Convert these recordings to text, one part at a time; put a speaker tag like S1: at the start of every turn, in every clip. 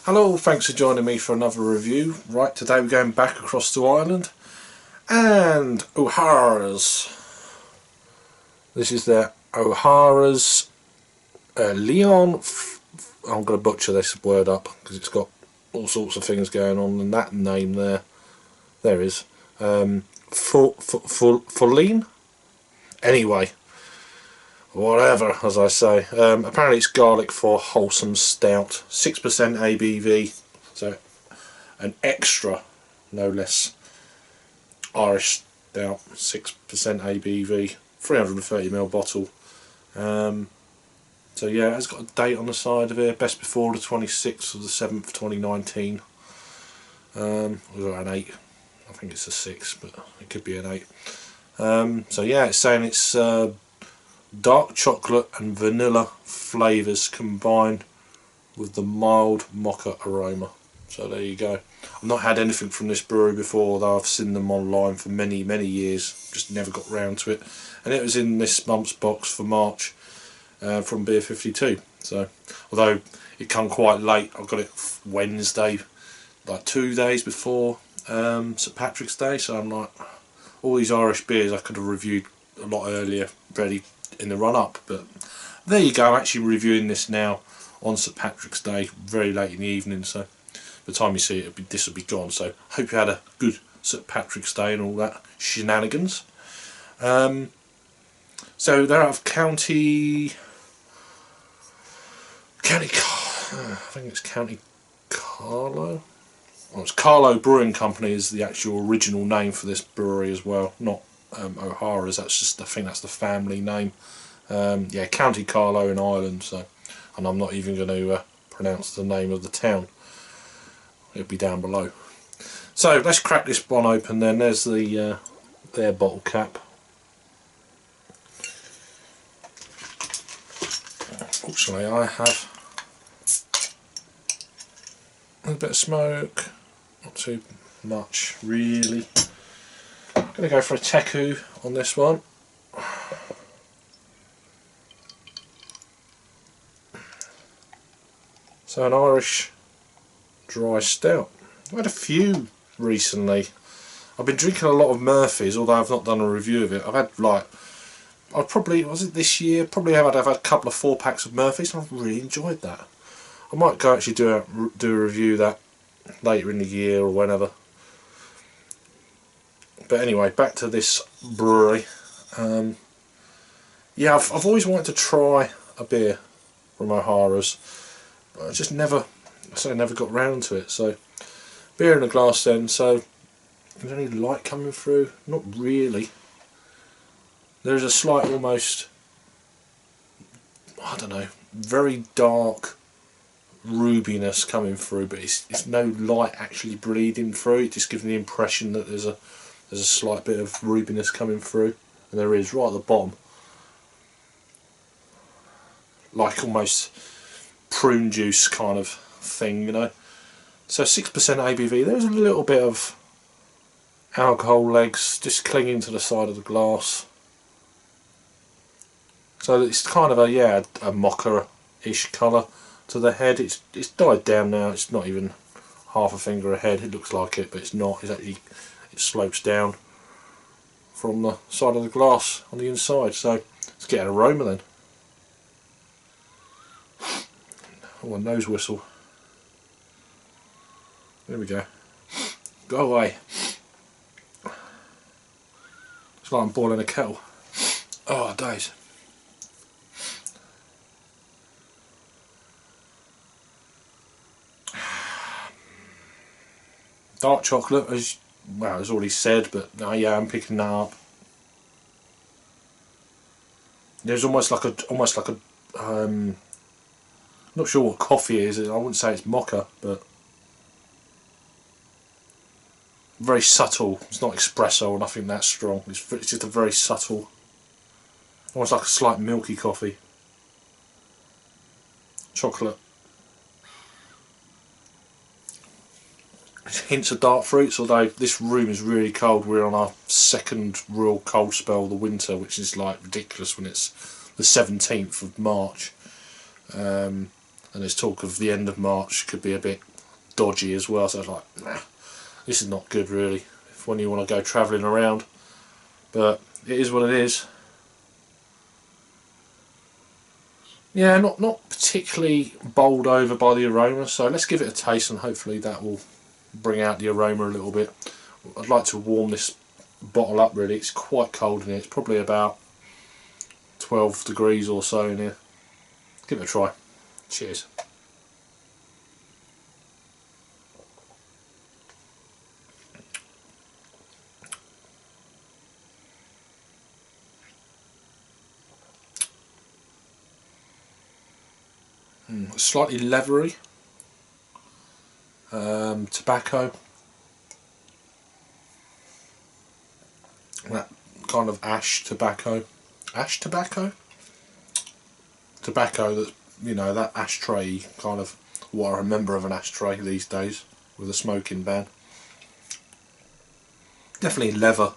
S1: Hello, thanks for joining me for another review. Right, today we're going back across to Ireland and O'Hara's. This is their O'Hara's Leann. I'm going to butcher this word up because it's got all sorts of things going on, and that name there is Follain. Anyway, whatever, as I say. Apparently it's Gaelic for wholesome stout, 6% ABV, so an extra, no less, Irish stout, 6% ABV, 330ml bottle. So yeah, it's got a date on the side of here, best before the 26th of the 7th 2019. Or an 8, I think it's a 6, but it could be an 8. So yeah, it's saying it's dark chocolate and vanilla flavours combined with the mild mocha aroma. So there you go. I've not had anything from this brewery before, although I've seen them online for many years, just never got round to it. And it was in this month's box for March from Beer 52. So although it come quite late, I got it Wednesday, like 2 days before St Patrick's Day, so I'm like, all these Irish beers I could have reviewed a lot earlier, ready in the run up, but there you go. I'm actually reviewing this now on St Patrick's Day, very late in the evening, so by the time you see it, this will be gone. So hope you had a good St Patrick's Day and all that shenanigans. So they're out of County I think it's County Carlow. Well, it's Carlow Brewing Company is the actual original name for this brewery as well, not O'Hara's. That's just, I think that's the family name. Yeah, County Carlow in Ireland. So, and I'm not even going to pronounce the name of the town. It'll be down below. So let's crack this one open. Then there's the their bottle cap. Fortunately, I have a bit of smoke. Not too much, really. I'm going to go for a Teku on this one. So an Irish dry stout. I've had a few recently. I've been drinking a lot of Murphy's, although I've not done a review of it. I've had like, I probably, was it this year? Probably I've had a couple of 4-packs of Murphy's, and I've really enjoyed that. I might go actually do a review of that later in the year or whenever. But anyway, back to this brewery. Yeah, I've always wanted to try a beer from O'Hara's, but I just never got round to it. So, beer in a glass then. So, is there any light coming through? Not really. There's a slight, almost, I don't know, very dark rubiness coming through, but it's no light actually bleeding through. It just gives me the impression that there's a slight bit of rubiness coming through, and there is right at the bottom, like almost prune juice kind of thing, you know. So 6% ABV. There's a little bit of alcohol legs just clinging to the side of the glass. So it's kind of a mocha-ish colour to the head. It's died down now. It's not even half a finger ahead. It looks like it, but it's not. It's actually, it slopes down from the side of the glass on the inside. So let's get an aroma then. Oh, a nose whistle. There we go. Go away. It's like I'm boiling a kettle. Oh, days. Dark chocolate, as already said, but yeah, I'm picking that up. There's almost like a not sure what coffee is. I wouldn't say it's mocha, but very subtle. It's not espresso or nothing that strong. It's just a very subtle, almost like a slight milky coffee. Chocolate. Hints of dark fruits, although this room is really cold. We're on our second real cold spell of the winter, which is like ridiculous when it's the 17th of March. And there's talk of the end of March could be a bit dodgy as well, so I was like, nah, this is not good really when you want to go travelling around, but it is what it is. Yeah, not particularly bowled over by the aroma, so let's give it a taste and hopefully that will bring out the aroma a little bit. I'd like to warm this bottle up really. It's quite cold in here, it's probably about 12 degrees or so in here. Give it a try. Cheers. Slightly leathery, tobacco, that kind of ash tobacco, tobacco that, you know, that ashtray kind of what I remember of an ashtray these days with a smoking ban. Definitely leather.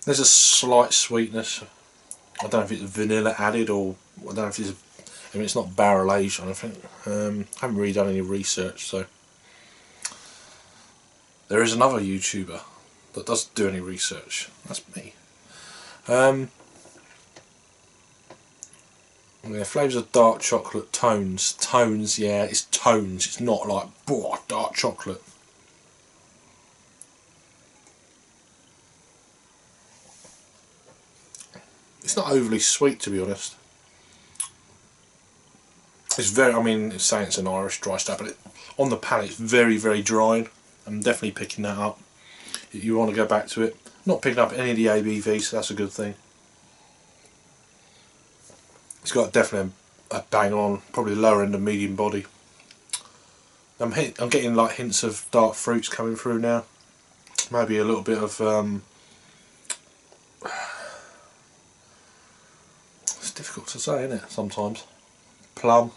S1: There's a slight sweetness. I don't know if it's vanilla added or I don't know if it's. I mean, it's not barrel aged. I don't think. I haven't really done any research, so there is another YouTuber that doesn't do any research. That's me. Yeah, flavours of dark chocolate, tones. Tones, yeah, it's tones. It's not like dark chocolate. It's not overly sweet, to be honest. It's very, I mean, it's saying it's an Irish dry stout, but on the palate it's very, very dry. I'm definitely picking that up. You want to go back to it. Not picking up any of the ABV, so that's a good thing. It's got definitely a bang on, probably lower end of medium body. I'm getting like hints of dark fruits coming through now. Maybe a little bit of it's difficult to say, isn't it, sometimes. Plum.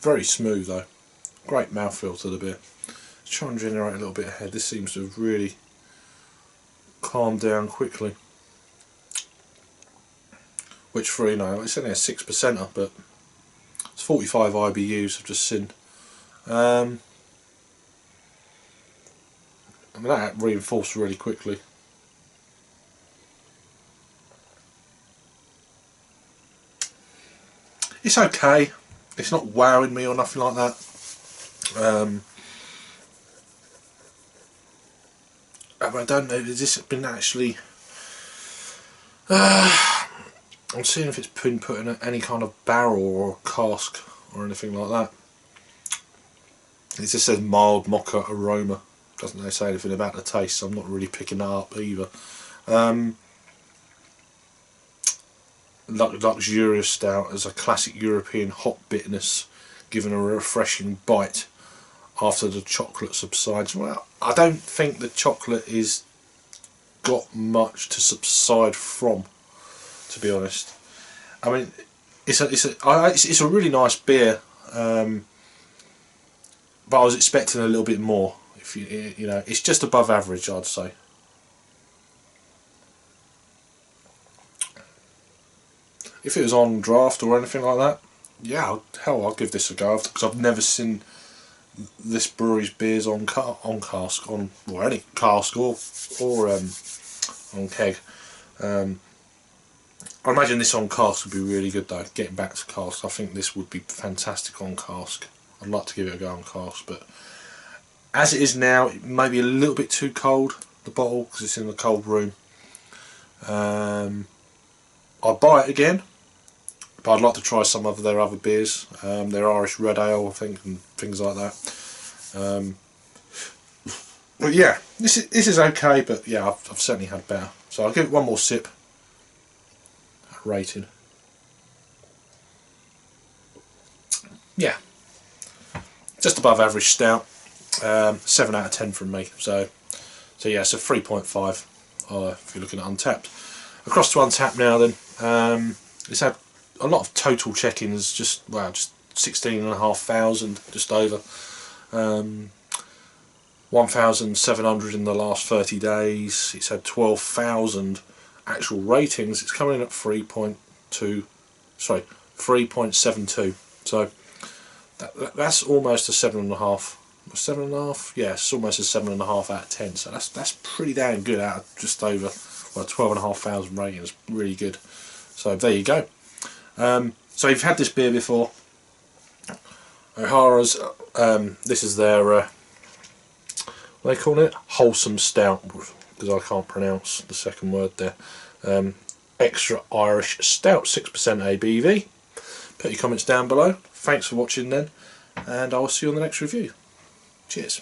S1: Very smooth though. Great mouthfeel to the beer. Let's try and generate a little bit of head. This seems to have really calmed down quickly. Which for, you know, it's only a 6%er, but it's 45 IBUs I've just seen. I mean, that reinforced really quickly. It's okay. It's not wowing me or nothing like that. I don't know, has this been actually... I'm seeing if it's been put in any kind of barrel or cask or anything like that. It just says mild mocha aroma. Doesn't really say anything about the taste, so I'm not really picking that up either. Luxurious stout as a classic European hop bitterness, given a refreshing bite after the chocolate subsides. Well, I don't think the chocolate is got much to subside from, to be honest. I mean, it's a really nice beer, but I was expecting a little bit more. If you know, it's just above average, I'd say. If it was on draft or anything like that, yeah, hell, I'll give this a go, because I've never seen this brewery's beers on cask, or any cask or on keg. I imagine this on cask would be really good though. Getting back to cask, I think this would be fantastic on cask. I'd like to give it a go on cask, but as it is now, it may be a little bit too cold, the bottle, because it's in the cold room. I'll buy it again, but I'd like to try some of their other beers, their Irish Red Ale, I think, and things like that. But yeah, this is okay, but yeah, I've certainly had better. So I'll give it one more sip. Rating. Yeah, just above average stout. 7 out of 10 from me. So yeah, it's a 3.5 if you're looking at Untapped. Across to Untapped now then. It's had a lot of total check-ins, just 16,500, just over. 1,700 in the last 30 days. It's had 12,000 actual ratings, it's coming in at 3.72. So that's almost a 7.5. 7.5, yeah, it's almost a 7.5 out of 10. So that's pretty damn good out of just over 12,500 ratings. Really good. So there you go. So you've had this beer before. O'Hara's. This is their what they call it, wholesome stout, because I can't pronounce the second word there. Extra Irish Stout, 6% ABV. Put your comments down below. Thanks for watching then, and I will see you on the next review. Cheers.